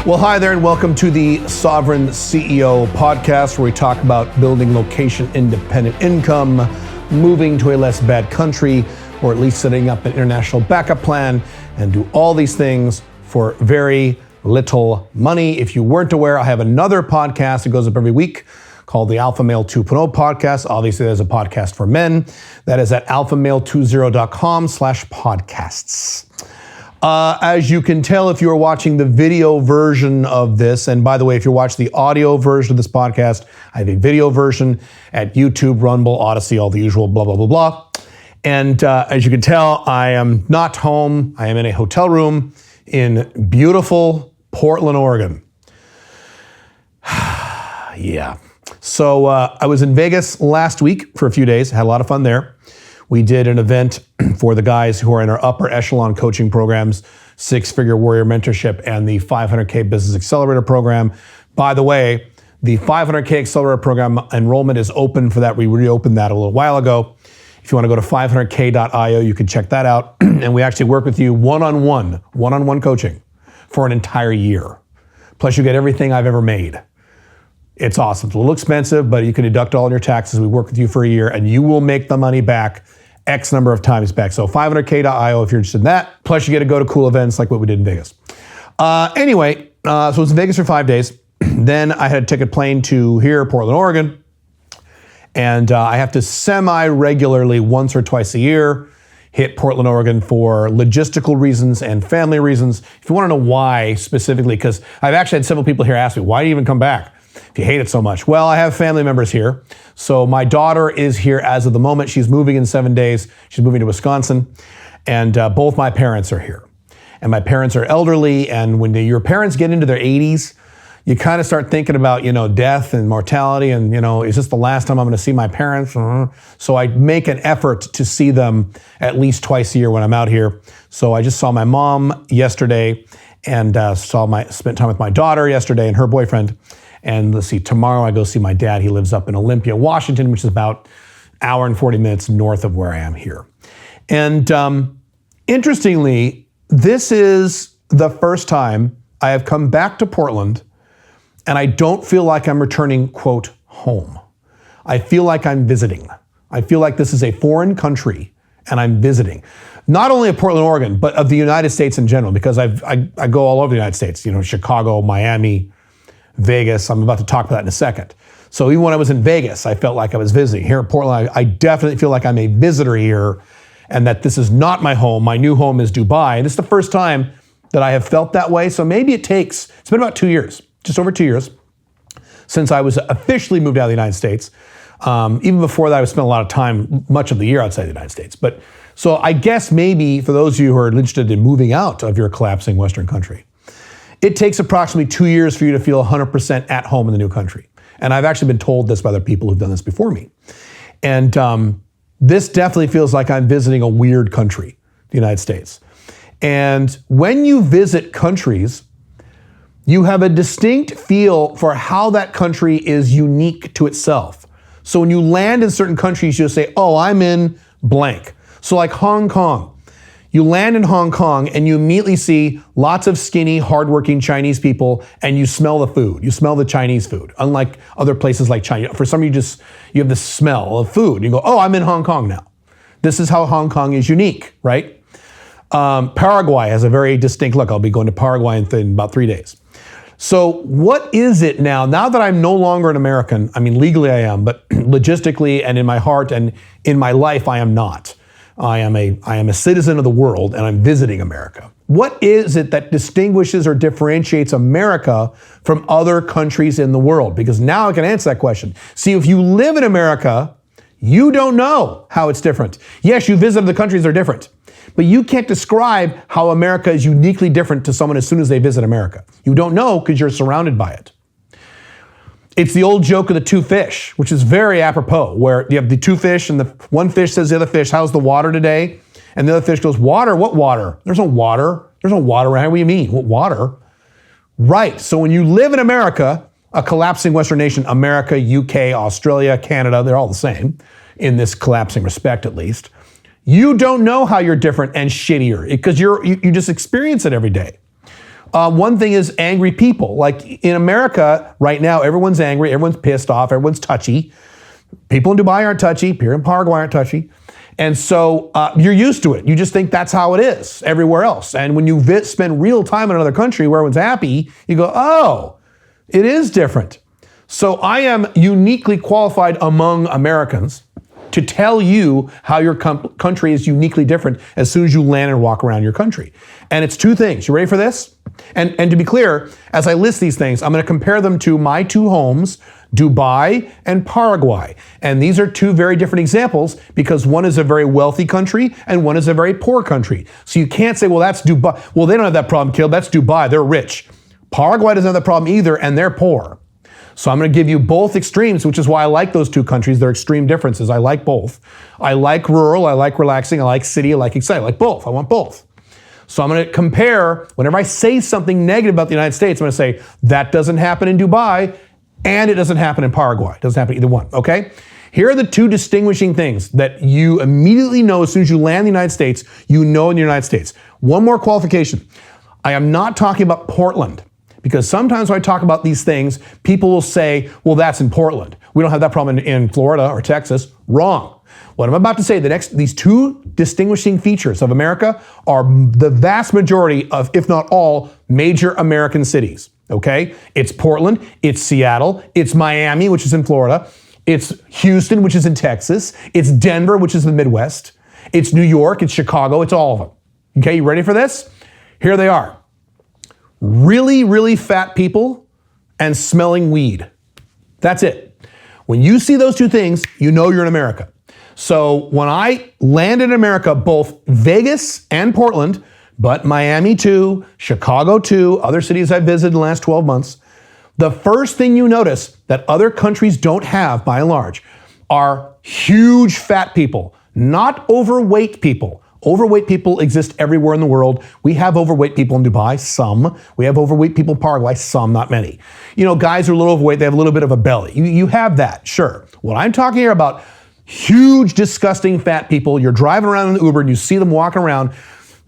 Well, hi there, and welcome to the Sovereign CEO podcast, where we talk about building location-independent income, moving to a less bad country, or at least setting up an international backup plan, and do all these things for very little money. If you weren't aware, I have another podcast that goes up every week called the Alpha Male 2.0 podcast. Obviously, there's a podcast for men. That is at alphamale20.com/podcasts. As you can tell, if you're watching the video version of this, and by the way, if you're watching the audio version of this podcast, I have a video version at YouTube, Rumble, Odyssey, all the usual blah, blah, blah, blah. And as you can tell, I am not home. I am in a hotel room in beautiful Portland, Oregon. Yeah. So I was in Vegas last week for a few days, had a lot of fun there. We did an event for the guys who are in our upper echelon coaching programs, Six-Figure Warrior Mentorship, and the 500K Business Accelerator program. By the way, the 500K Accelerator program enrollment is open for that. We reopened that a little while ago. If you want to go to 500k.io, you can check that out. And we actually work with you one-on-one coaching for an entire year. Plus you get everything I've ever made. It's awesome. It's a little expensive, but you can deduct all your taxes. We work with you for a year and you will make the money back X number of times back. So 500k.io if you're interested in that. Plus you get to go to cool events like what we did in Vegas. Anyway, so I was in Vegas for 5 days. Then I had to take a plane to here, Portland, Oregon. And I have to semi-regularly, once or twice a year, hit Portland, Oregon for logistical reasons and family reasons. If you want to know why specifically, because I've actually had several people here ask me, why do you even come back if you hate it so much? Well, I have family members here. So my daughter is here as of the moment. She's moving in 7 days. She's moving to Wisconsin. And both my parents are here. And my parents are elderly. And when your parents get into their 80s, you kind of start thinking about, death and mortality and, is this the last time I'm going to see my parents? So I make an effort to see them at least twice a year when I'm out here. So I just saw my mom yesterday and spent time with my daughter yesterday and her boyfriend. And let's see, tomorrow I go see my dad. He lives up in Olympia, Washington, which is about an hour and 40 minutes north of where I am here. And interestingly, this is the first time I have come back to Portland and I don't feel like I'm returning, quote, home. I feel like I'm visiting. I feel like this is a foreign country and I'm visiting. Not only of Portland, Oregon, but of the United States in general, because I go all over the United States, Chicago, Miami, Vegas. I'm about to talk about that in a second. So even when I was in Vegas, I felt like I was visiting. Here in Portland, I definitely feel like I'm a visitor here and that this is not my home. My new home is Dubai. And it's the first time that I have felt that way. So maybe it's been about 2 years, just over 2 years, since I was officially moved out of the United States. Even before that, I spent a lot of time, much of the year outside the United States. But so I guess maybe for those of you who are interested in moving out of your collapsing Western country, it takes approximately 2 years for you to feel 100% at home in the new country. And I've actually been told this by other people who've done this before me. And this definitely feels like I'm visiting a weird country, the United States. And when you visit countries, you have a distinct feel for how that country is unique to itself. So when you land in certain countries, you'll say, oh, I'm in blank. So like Hong Kong. You land in Hong Kong and you immediately see lots of skinny, hardworking Chinese people and you smell the food. You smell the Chinese food, unlike other places like China. For some, you have the smell of food. You go, oh, I'm in Hong Kong now. This is how Hong Kong is unique, right? Paraguay has a very distinct look. I'll be going to Paraguay in about 3 days. So what is it now that I'm no longer an American? I mean, legally I am, but logistically and in my heart and in my life, I am not. I am a citizen of the world and I'm visiting America. What is it that distinguishes or differentiates America from other countries in the world? Because now I can answer that question. See, if you live in America, you don't know how it's different. Yes, you visit the countries that are different, but you can't describe how America is uniquely different to someone as soon as they visit America. You don't know because you're surrounded by it. It's the old joke of the two fish, which is very apropos, where you have the two fish and the one fish says to the other fish, how's the water today? And the other fish goes, water? What water? There's no water. There's no water around. What do you mean? What water? Right. So when you live in America, a collapsing Western nation, America, UK, Australia, Canada, they're all the same in this collapsing respect, at least. You don't know how you're different and shittier because you just experience it every day. One thing is angry people. Like in America right now, everyone's angry, everyone's pissed off, everyone's touchy. People in Dubai aren't touchy, people in Paraguay aren't touchy. And so you're used to it. You just think that's how it is everywhere else. And when you spend real time in another country where everyone's happy, you go, oh, it is different. So I am uniquely qualified among Americans to tell you how your country is uniquely different as soon as you land and walk around your country. And it's two things. You ready for this? And to be clear, as I list these things, I'm going to compare them to my two homes, Dubai and Paraguay. And these are two very different examples because one is a very wealthy country and one is a very poor country. So you can't say, well, that's Dubai. Well, they don't have that problem, Caleb. That's Dubai. They're rich. Paraguay doesn't have that problem either, and they're poor. So I'm going to give you both extremes, which is why I like those two countries. They're extreme differences. I like both. I like rural. I like relaxing. I like city. I like exciting. I like both. I want both. So I'm going to compare, whenever I say something negative about the United States, I'm going to say, that doesn't happen in Dubai, and it doesn't happen in Paraguay. It doesn't happen either one, okay? Here are the two distinguishing things that you immediately know as soon as you land in the United States, you know in the United States. One more qualification. I am not talking about Portland, because sometimes when I talk about these things, people will say, well, that's in Portland. We don't have that problem in Florida or Texas. Wrong. What I'm about to say, these two distinguishing features of America are the vast majority of, if not all, major American cities. Okay? It's Portland, it's Seattle, it's Miami, which is in Florida, it's Houston, which is in Texas, it's Denver, which is in the Midwest, it's New York, it's Chicago, it's all of them. Okay, you ready for this? Here they are. Really, really fat people and smelling weed. That's it. When you see those two things, you know you're in America. So when I landed in America, both Vegas and Portland, but Miami too, Chicago too, other cities I've visited in the last 12 months, the first thing you notice that other countries don't have, by and large, are huge fat people, not overweight people. Overweight people exist everywhere in the world. We have overweight people in Dubai, some. We have overweight people in Paraguay, some, not many. You know, guys are a little overweight, they have a little bit of a belly. You have that, sure. What I'm talking here about, huge, disgusting fat people. You're driving around in the Uber and you see them walking around.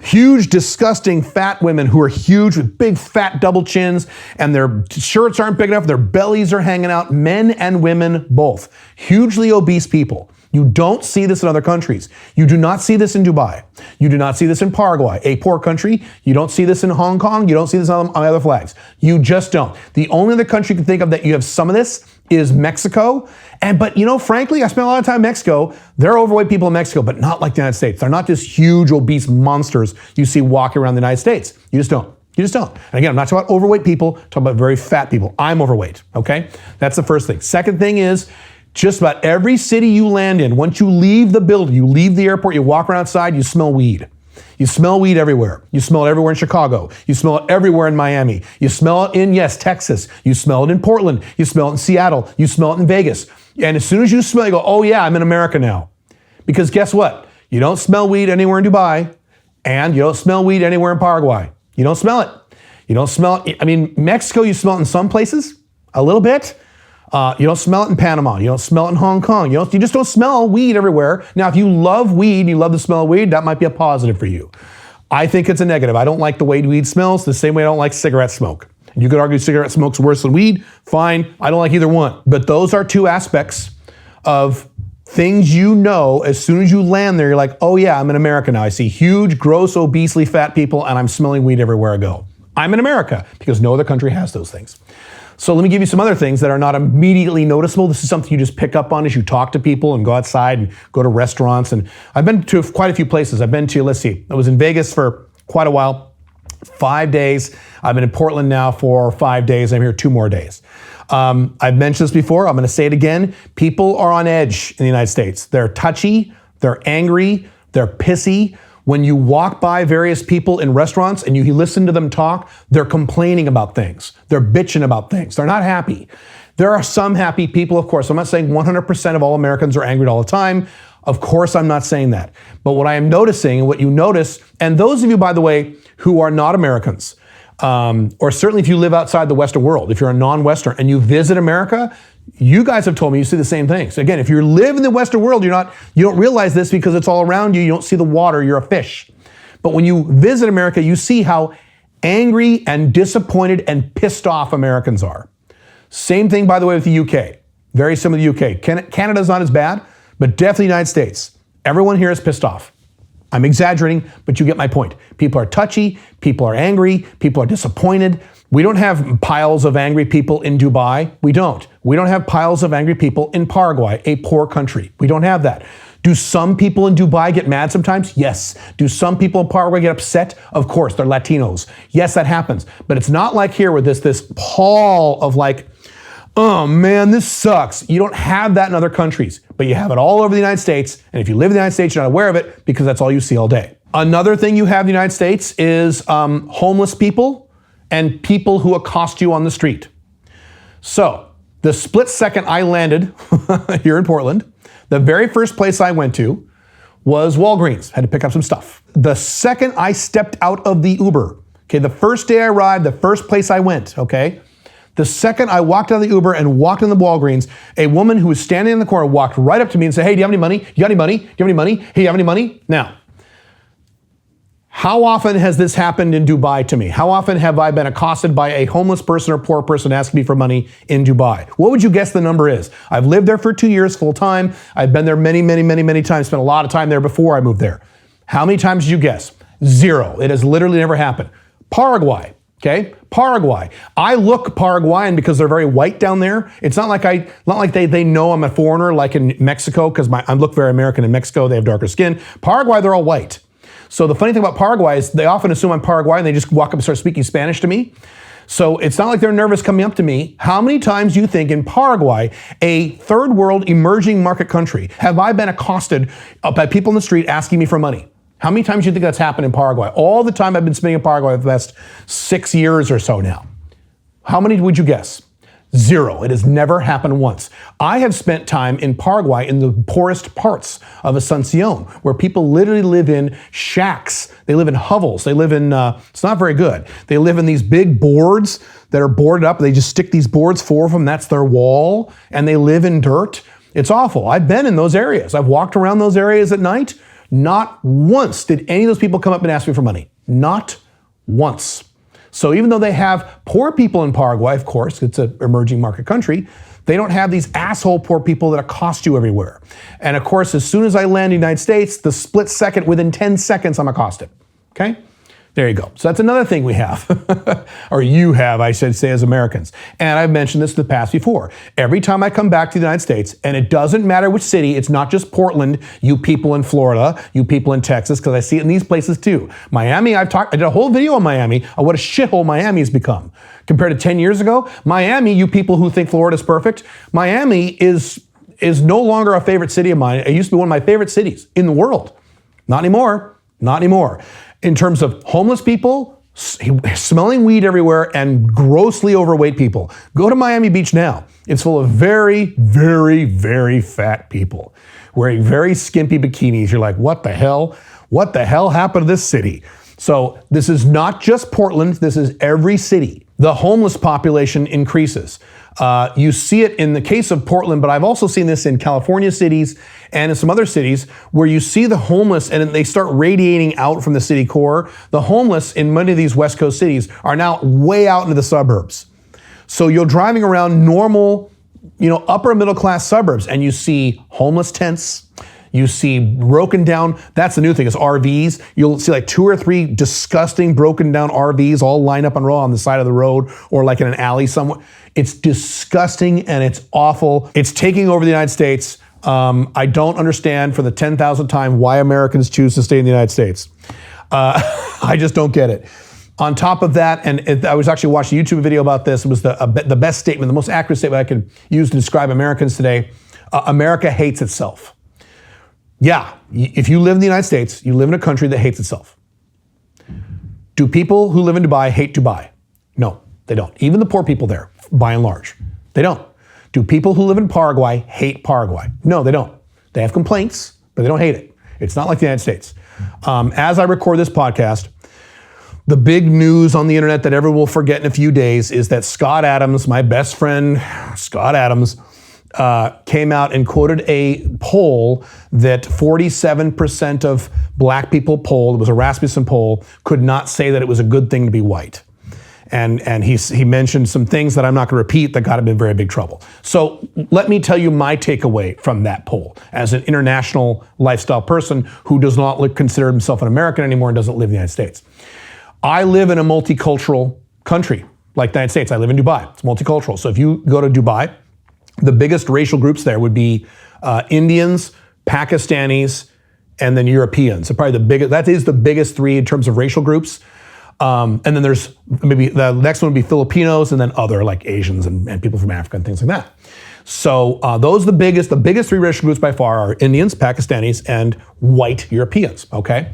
Huge, disgusting fat women who are huge with big fat double chins and their shirts aren't big enough, their bellies are hanging out, men and women both. Hugely obese people. You don't see this in other countries. You do not see this in Dubai. You do not see this in Paraguay, a poor country. You don't see this in Hong Kong. You don't see this on other flags. You just don't. The only other country you can think of that you have some of this is Mexico. But you know, frankly, I spent a lot of time in Mexico. There are overweight people in Mexico, but not like the United States. They're not just huge, obese monsters you see walking around the United States. You just don't. You just don't. And again, I'm not talking about overweight people, I'm talking about very fat people. I'm overweight, okay? That's the first thing. Second thing is, just about every city you land in, once you leave the building, you leave the airport, you walk around outside, you smell weed. You smell weed everywhere. You smell it everywhere in Chicago. You smell it everywhere in Miami. You smell it in, yes, Texas. You smell it in Portland. You smell it in Seattle. You smell it in Vegas. And as soon as you smell it, you go, oh yeah, I'm in America now. Because guess what? You don't smell weed anywhere in Dubai, and you don't smell weed anywhere in Paraguay. You don't smell it. You don't smell it. I mean, Mexico, you smell it in some places, a little bit. You don't smell it in Panama. You don't smell it in Hong Kong. You just don't smell weed everywhere. Now, if you love weed and you love the smell of weed, that might be a positive for you. I think it's a negative. I don't like the way weed smells the same way I don't like cigarette smoke. You could argue cigarette smoke's worse than weed. Fine. I don't like either one. But those are two aspects of things you know as soon as you land there. You're like, oh yeah, I'm in America now. I see huge, gross, obesely fat people and I'm smelling weed everywhere I go. I'm in America because no other country has those things. So let me give you some other things that are not immediately noticeable. This is something you just pick up on as you talk to people and go outside and go to restaurants. And I've been to quite a few places. I've been to, let's see, I was in Vegas for quite a while, 5 days. I've been in Portland now for 5 days. I'm here 2 more days. I've mentioned this before. I'm going to say it again. People are on edge in the United States. They're touchy, they're angry, they're pissy. When you walk by various people in restaurants and you listen to them talk, they're complaining about things. They're bitching about things. They're not happy. There are some happy people, of course. I'm not saying 100% of all Americans are angry all the time. Of course, I'm not saying that. But what I am noticing, and what you notice, and those of you, by the way, who are not Americans, or certainly if you live outside the Western world, if you're a non-Western and you visit America, you guys have told me you see the same things. Again, if you live in the Western world, you don't realize this because it's all around you. You don't see the water, you're a fish. But when you visit America, you see how angry and disappointed and pissed off Americans are. Same thing, by the way, with the UK. Very similar to the UK. Canada's not as bad, but definitely the United States. Everyone here is pissed off. I'm exaggerating, but you get my point. People are touchy, people are angry, people are disappointed. We don't have piles of angry people in Dubai. We don't. We don't have piles of angry people in Paraguay, a poor country. We don't have that. Do some people in Dubai get mad sometimes? Yes. Do some people in Paraguay get upset? Of course, they're Latinos. Yes, that happens. But it's not like here with this pall of like, oh man, this sucks. You don't have that in other countries, but you have it all over the United States. And if you live in the United States, you're not aware of it because that's all you see all day. Another thing you have in the United States is homeless people and people who accost you on the street. So the split second I landed here in Portland, the very first place I went to was Walgreens. Had to pick up some stuff. The second I stepped out of the Uber, okay, the first day I arrived, the first place I went, okay, the second I walked out of the Uber and walked in the Walgreens, a woman who was standing in the corner walked right up to me and said, hey, do you have any money? You got any money? Do you have any money? Hey, you have any money? Now, how often has this happened in Dubai to me? How often have I been accosted by a homeless person or poor person asking me for money in Dubai? What would you guess the number is? I've lived there for 2 years full time. I've been there many times, spent a lot of time there before I moved there. How many times did you guess? 0. It has literally never happened. Paraguay. Okay, Paraguay. I look Paraguayan because they're very white down there. It's not like they know I'm a foreigner like in Mexico because I look very American in Mexico. They have darker skin. Paraguay, they're all white. So the funny thing about Paraguay is they often assume I'm Paraguayan and they just walk up and start speaking Spanish to me. So it's not like they're nervous coming up to me. How many times do you think in Paraguay, a third world emerging market country, have I been accosted by people in the street asking me for money? How many times do you think that's happened in Paraguay? All the time I've been spending in Paraguay for the last 6 years or so now. How many would you guess? 0. It has never happened once. I have spent time in Paraguay in the poorest parts of Asuncion, where people literally live in shacks. They live in hovels. They live in, it's not very good. They live in these big boards that are boarded up. They just stick these boards, 4 of them, that's their wall, and they live in dirt. It's awful. I've been in those areas. I've walked around those areas at night. Not once did any of those people come up and ask me for money. Not once. So even though they have poor people in Paraguay, of course, it's an emerging market country, they don't have these asshole poor people that accost you everywhere. And of course, as soon as I land in the United States, the split second, within 10 seconds, I'm accosted. Okay? There you go. So that's another thing we have, or you have, I should say, as Americans. And I've mentioned this in the past before. Every time I come back to the United States, and it doesn't matter which city, it's not just Portland, you people in Florida, you people in Texas, because I see it in these places too. Miami, I did a whole video on Miami, of what a shithole Miami has become. Compared to 10 years ago, Miami, you people who think Florida's perfect, Miami is no longer a favorite city of mine. It used to be one of my favorite cities in the world. Not anymore. Not anymore. In terms of homeless people, smelling weed everywhere, and grossly overweight people. Go to Miami Beach now. It's full of very, very, very fat people wearing very skimpy bikinis. You're like, what the hell? What the hell happened to this city? So this is not just Portland, this is every city. The homeless population increases. You see it in the case of Portland, but I've also seen this in California cities and in some other cities where you see the homeless and they start radiating out from the city core. The homeless in many of these West Coast cities are now way out into the suburbs. So you're driving around normal, upper middle class suburbs and you see homeless tents. You see broken down, that's the new thing, is RVs. You'll see like 2 or 3 disgusting broken down RVs all lined up and row on the side of the road or like in an alley somewhere. It's disgusting and it's awful. It's taking over the United States. I don't understand for the 10,000th time why Americans choose to stay in the United States. I just don't get it. On top of that, and I was actually watching a YouTube video about this, it was the best statement, the most accurate statement I could use to describe Americans today. America hates itself. Yeah, if you live in the United States, you live in a country that hates itself. Do people who live in Dubai hate Dubai? No, they don't. Even the poor people there, by and large, they don't. Do people who live in Paraguay hate Paraguay? No, they don't. They have complaints, but they don't hate it. It's not like the United States. As I record this podcast, the big news on the internet that everyone will forget in a few days is that Scott Adams, my best friend, Scott Adams, came out and quoted a poll that 47% of black people polled, it was a Rasmussen poll, could not say that it was a good thing to be white. And he mentioned some things that I'm not going to repeat that got him in very big trouble. So let me tell you my takeaway from that poll as an international lifestyle person who does not consider himself an American anymore and doesn't live in the United States. I live in a multicultural country like the United States. I live in Dubai. It's multicultural. So if you go to Dubai, the biggest racial groups there would be Indians, Pakistanis, and then Europeans. So probably that is the biggest three in terms of racial groups. And then there's maybe the next one would be Filipinos, and then other like Asians and people from Africa and things like that. So those are the biggest three racial groups by far are Indians, Pakistanis, and white Europeans, okay?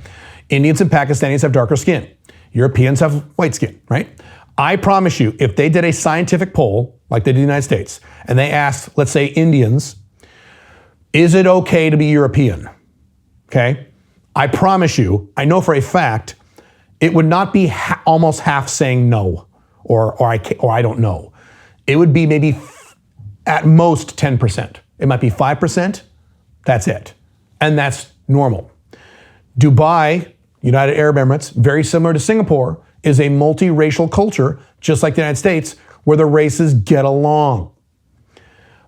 Indians and Pakistanis have darker skin. Europeans have white skin, right? I promise you, if they did a scientific poll, like they did in the United States, and they asked, let's say Indians, is it okay to be European? Okay? I promise you, I know for a fact, it would not be almost half saying no, or I don't know. It would be maybe at most 10%. It might be 5%. That's it. And that's normal. Dubai, United Arab Emirates, very similar to Singapore, is a multiracial culture, just like the United States, where the races get along.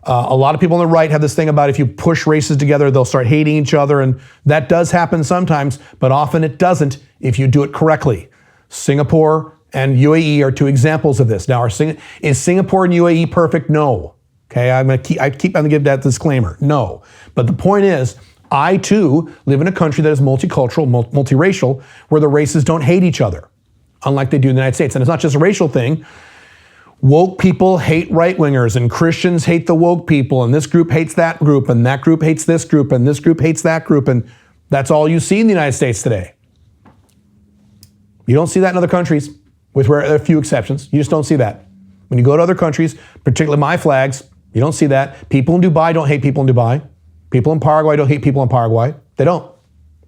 A lot of people on the right have this thing about if you push races together, they'll start hating each other, and that does happen sometimes, but often it doesn't if you do it correctly. Singapore and UAE are two examples of this. Now, is Singapore and UAE perfect? No. Okay, I keep going to give that disclaimer. No. But the point is, I too live in a country that is multicultural, multiracial, where the races don't hate each other, unlike they do in the United States. And it's not just a racial thing. Woke people hate right-wingers, and Christians hate the woke people, and this group hates that group, and that group hates this group, and this group hates that group, and that's all you see in the United States today. You don't see that in other countries, with a few exceptions. You just don't see that. When you go to other countries, particularly my flags, you don't see that. People in Dubai don't hate people in Dubai. People in Paraguay don't hate people in Paraguay. They don't.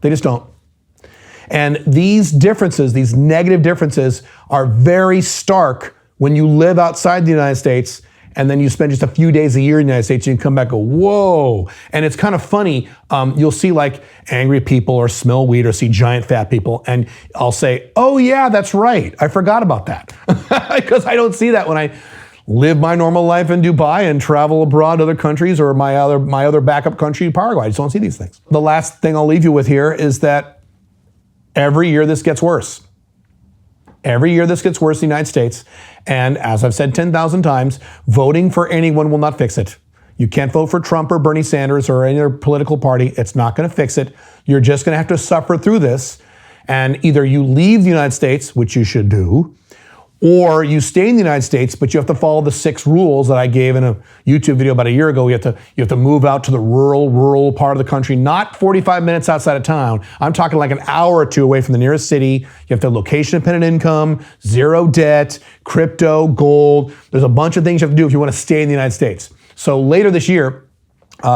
They just don't. And these differences, these negative differences, are very stark when you live outside the United States and then you spend just a few days a year in the United States, you can come back and go, whoa. And it's kind of funny. You'll see like angry people or smell weed or see giant fat people. And I'll say, oh yeah, that's right. I forgot about that. Because I don't see that when I live my normal life in Dubai and travel abroad to other countries or my other backup country, Paraguay. I just don't see these things. The last thing I'll leave you with here is that every year this gets worse. Every year this gets worse in the United States. And as I've said 10,000 times, voting for anyone will not fix it. You can't vote for Trump or Bernie Sanders or any other political party. It's not going to fix it. You're just going to have to suffer through this. And either you leave the United States, which you should do, or you stay in the United States, but you have to follow the 6 rules that I gave in a YouTube video about a year ago. You have to move out to the rural part of the country, not 45 minutes outside of town. I'm talking like an hour or 2 away from the nearest city. You have to have location-dependent income, 0 debt, crypto, gold. There's a bunch of things you have to do if you want to stay in the United States. So later this year,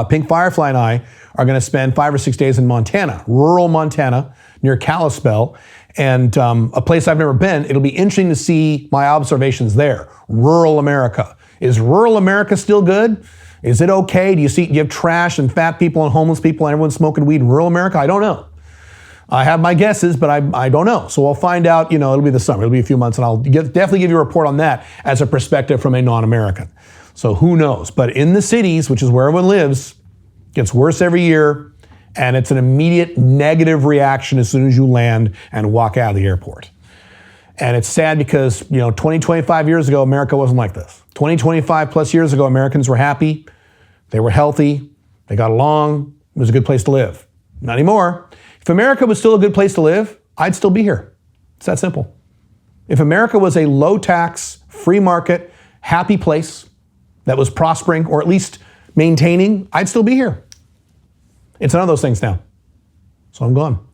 Pink Firefly and I are going to spend 5 or 6 days in Montana, rural Montana, near Kalispell, and a place I've never been. It'll be interesting to see my observations there. Rural America. Is rural America still good? Is it okay? Do you have trash and fat people and homeless people and everyone smoking weed in rural America? I don't know. I have my guesses, but I don't know. So we'll find out, it'll be the summer. It'll be a few months, and I'll definitely give you a report on that as a perspective from a non-American. So who knows? But in the cities, which is where everyone lives, it gets worse every year. And it's an immediate negative reaction as soon as you land and walk out of the airport. And it's sad because, 20, 25 years ago, America wasn't like this. 20, 25 plus years ago, Americans were happy. They were healthy. They got along. It was a good place to live. Not anymore. If America was still a good place to live, I'd still be here. It's that simple. If America was a low tax, free market, happy place that was prospering or at least maintaining, I'd still be here. It's none of those things now. So I'm gone.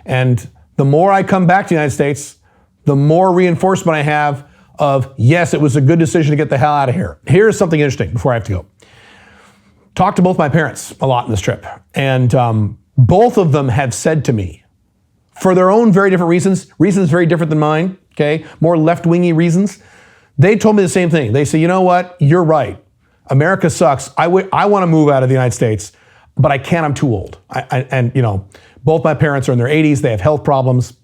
And the more I come back to the United States, the more reinforcement I have of, yes, it was a good decision to get the hell out of here. Here's something interesting before I have to go. Talked to both my parents a lot in this trip. And both of them have said to me, for their own very different reasons very different than mine, okay, more left-wingy reasons, they told me the same thing. They say, you know what, you're right. America sucks. I want to move out of the United States, but I can't. I'm too old. And both my parents are in their 80s. They have health problems.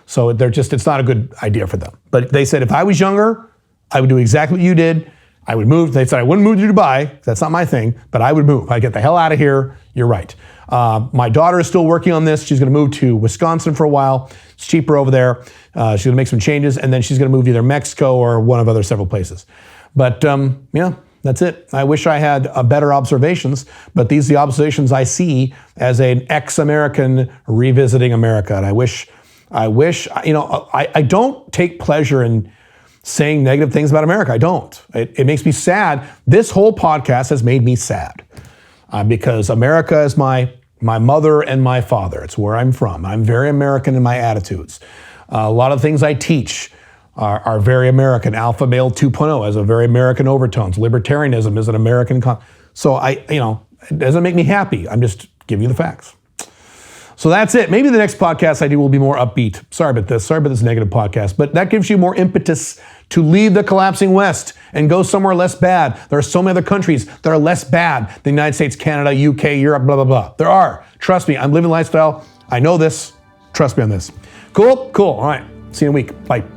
So it's not a good idea for them. But they said, if I was younger, I would do exactly what you did. I would move. They said I wouldn't move to Dubai. That's not my thing, but I would move. I'd get the hell out of here. You're right. My daughter is still working on this. She's going to move to Wisconsin for a while. It's cheaper over there. She's going to make some changes, and then she's going to move to either Mexico or one of other several places. But that's it. I wish I had better observations, but these are the observations I see as an ex-American revisiting America. And I wish, I don't take pleasure in saying negative things about America. I don't. It makes me sad. This whole podcast has made me sad because America is my mother and my father. It's where I'm from. I'm very American in my attitudes. A lot of things I teach are very American. Alpha Male 2.0 has a very American overtones. Libertarianism is an American. So it doesn't make me happy. I'm just giving you the facts. So that's it. Maybe the next podcast I do will be more upbeat. Sorry about this negative podcast, but that gives you more impetus to leave the collapsing West and go somewhere less bad. There are so many other countries that are less bad than the United States, Canada, UK, Europe, blah, blah, blah. There are. Trust me, I'm living lifestyle. I know this. Trust me on this. Cool? Cool. All right. See you in a week. Bye.